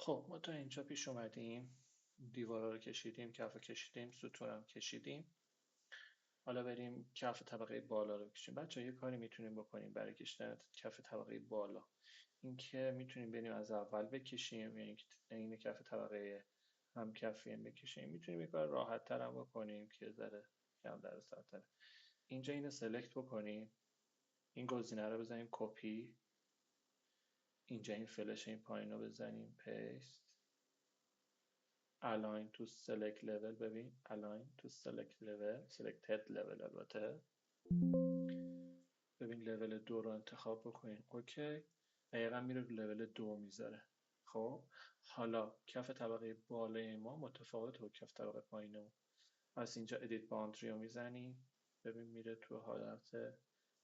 خب ما تا اینجا پیش اومدیم، دیوارا رو کشیدیم، کف کشیدیم، ستونم کشیدیم. حالا بریم کف طبقه بالا رو بکشیم. بچه یه کاری میتونیم بکنیم برای کشیدن کف طبقه بالا، اینکه میتونیم بریم از اول بکشیم، یعنی این کف طبقه هم کفی هم بکشیم. میتونیم یه کار راحت تر هم بکنیم که ذره کم در تره. اینجا اینو سلکت بکنیم، این گزینه رو بزنیم کپی، اینجا این فلش این پایین رو بزنیم پیست، align to select level. ببین align to select level، selected level البته. ببین لول 2 رو انتخاب بکنین، اوکی، دقیقا میره لول 2 میذاره. خب حالا کف طبقه بالای ما متفاوت با کف طبقه پایینمون. از اینجا ادیت باوندری رو میزنیم، ببین میره تو حالت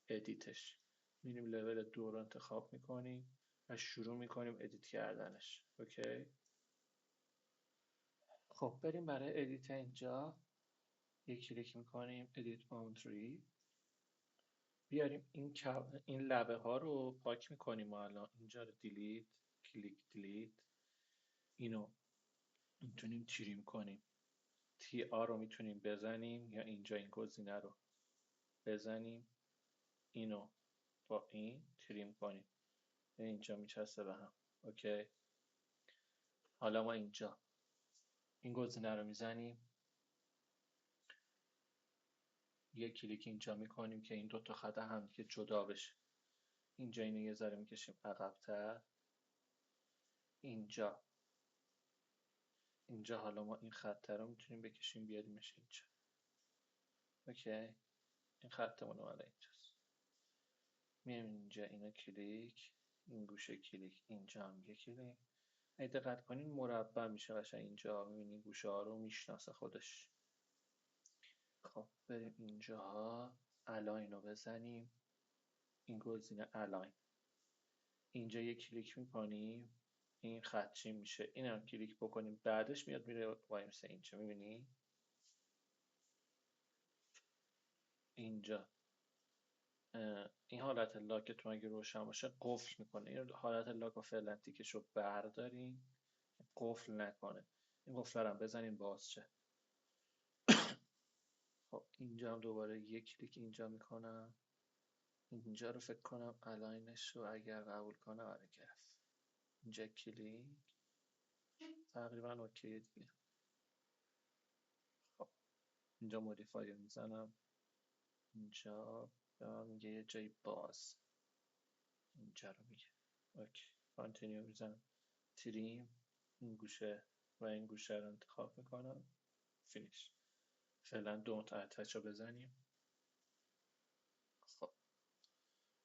ادیتش. میریم لول 2 رو انتخاب میکنیم و شروع میکنیم ادیت کردنش. اوکی. خب بریم برای ادیت. اینجا یک کلیک میکنیم ادیت باوندری، بیاریم این لبه ها رو پاک میکنیم و الان اینجا رو دیلیت، کلیک دیلیت. اینو میتونیم تریم کنیم، تی آر رو میتونیم بزنیم یا اینجا این گزینه رو بزنیم، اینو با این تریم کنیم، اینجا میچسته به هم. اوکی. حالا ما اینجا این گزینه رو میزنیم، یک کلیک اینجا میکنیم که این دوتا خط هم که جدا بشه. اینجا اینو یه ذره میکشیم عقب‌تر. اینجا حالا ما این خط رو میتونیم بکشیم بیاریمش اینجا. اوکی. این خطمون اومده اینجاست. میایم اینجا اینو کلیک، این گوشه کلیک، اینجا هم یه کلیک. اگه دقت کنین مربع میشه قشنگ. اینجا میبینین گوشه ها رو میشناسه خودش. خب بریم اینجا الاین رو بزنیم، این گزینه الاین. اینجا یه کلیک میکنیم، این خط چی میشه، این هم کلیک بکنیم، بعدش میاد میره وایمسه اینجا. میبینی اینجا این حالت لاکتون اگه روشن باشه قفل میکنه. این حالت لاک و فعلا تیکش رو بردارین قفل نکنه. این قفل رو هم بزنین باز شه. خب اینجا هم دوباره یک کلیک اینجا میکنم، اینجا رو فکر کنم الاینش رو اگر قبول کنه آره گرفت. اینجا کلیک، تقریبا اوکی دیگه. خب اینجا مودیفای رو میزنم، اینجا میگه یه جای باز، اینجا رو میگه اوکی. کانتینیو میزنم، تریم، این گوشه و این گوشه رو انتخاب میکنم، فینیش. فعلا دونت اتچ رو بزنیم. خب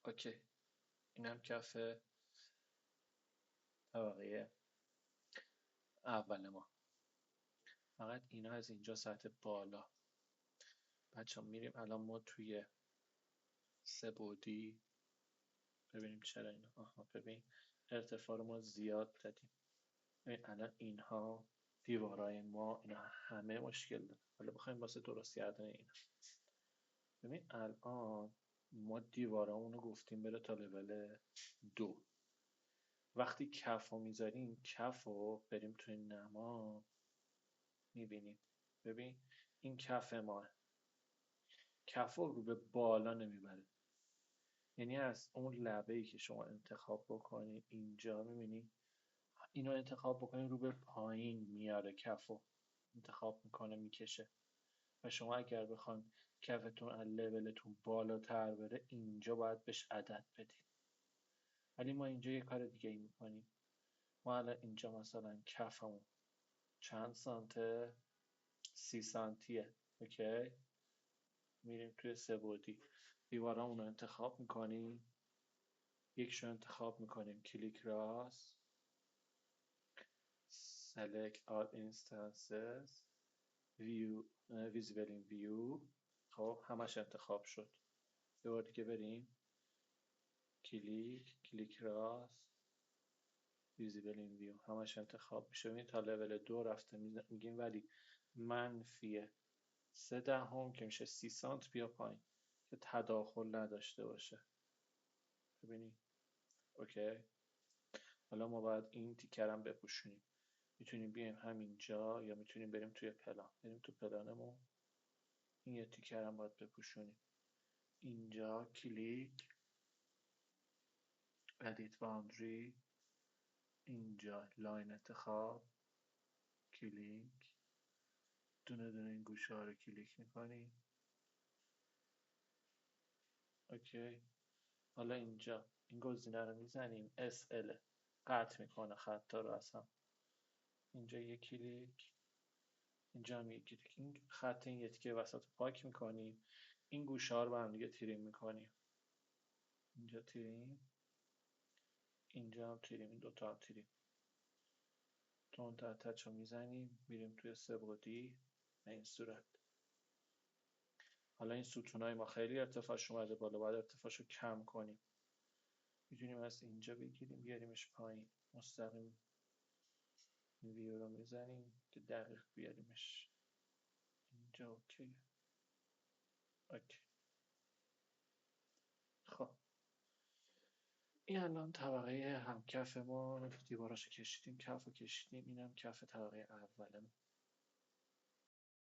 اوکی. اینم کف طبقه اول ما. فقط اینا از اینجا سطح بالا. بچه ها میریم الان ما توی سه بعدی. ببینیم چرا اینا. آها ببین ارتفاع رو ما زیاد دادیم. ببین الان اینها دیوارای ما اینا همه مشکل داره. حالا بخوایم واسه درست کردن اینا. ببین الان ما دیوارامون رو گفتیم بره تا لول 2. وقتی کف رو میذاریم، کف رو بریم توی نما میبینیم. ببین این کف ما، کف رو به بالا نمیبره. یعنی از اون لبه‌ای که شما انتخاب بکنید اینجا میبینی، اینو انتخاب بکنید رو به پایین میاره، کف رو انتخاب میکنه میکشه. و شما اگر بخوان کفتون از لولتون بالاتر بره اینجا باید بهش عدد بدید. ولی ما اینجا یه کار دیگه ای میکنیم. ما الان اینجا مثلا کفمون چند سانته، 30 سانتیه. اوکی. میریم توی سه بعدی، دیوارامون رو انتخاب میکنیم، یکش رو انتخاب میکنیم، کلیک راست، select all instances, view visible in view. خب همش انتخاب شد. یه بار دیگه بریم، کلیک راست، visible in view، همش انتخاب میشه. ببینید تا لول 2 رفته. میگیم ولی منفی 0.3 که میشه 30 سانت بیا پایین که تداخل نداشته باشه. ببینید اوکی. حالا ما باید این تیکرم بپوشونیم. میتونیم بیایم همینجا یا میتونیم بریم توی پلان. بریم تو پلانمون، این یه تیکرم باید بپوشونیم. اینجا کلیک، ادیت باوندری، اینجا لاین انتخاب، کلیک، دونه دونه این گوشه ها رو کلیک میکنیم. اوکی. حالا اینجا این گزینه رو میزنیم، SL قطع میکنه خطا رو اصلا. اینجا یک کلیک، اینجا هم یک کلیک. این خط این یه وسط پاک میکنیم. این گوشه ها رو با هم دیگه تریم میکنیم. اینجا تریم، اینجا هم تریم، این دوتا هم تریم. تون تا تچ رو میزنیم، میریم توی سه‌بعدی به این صورت. حالا این ستونای ما خیلی ارتفاعش اومده بالا، باید ارتفاعش رو کم کنیم. میتونیم از اینجا بگیریم بیاریمش پایین، مستقیم این ویو رو میزنیم که دقیق بیاریمش اینجا. اوکی. اوکی. خب این الان طبقه همکف ما، دیواراشو کشیدیم، کف رو کشیدیم، اینم کف طبقه اولمون.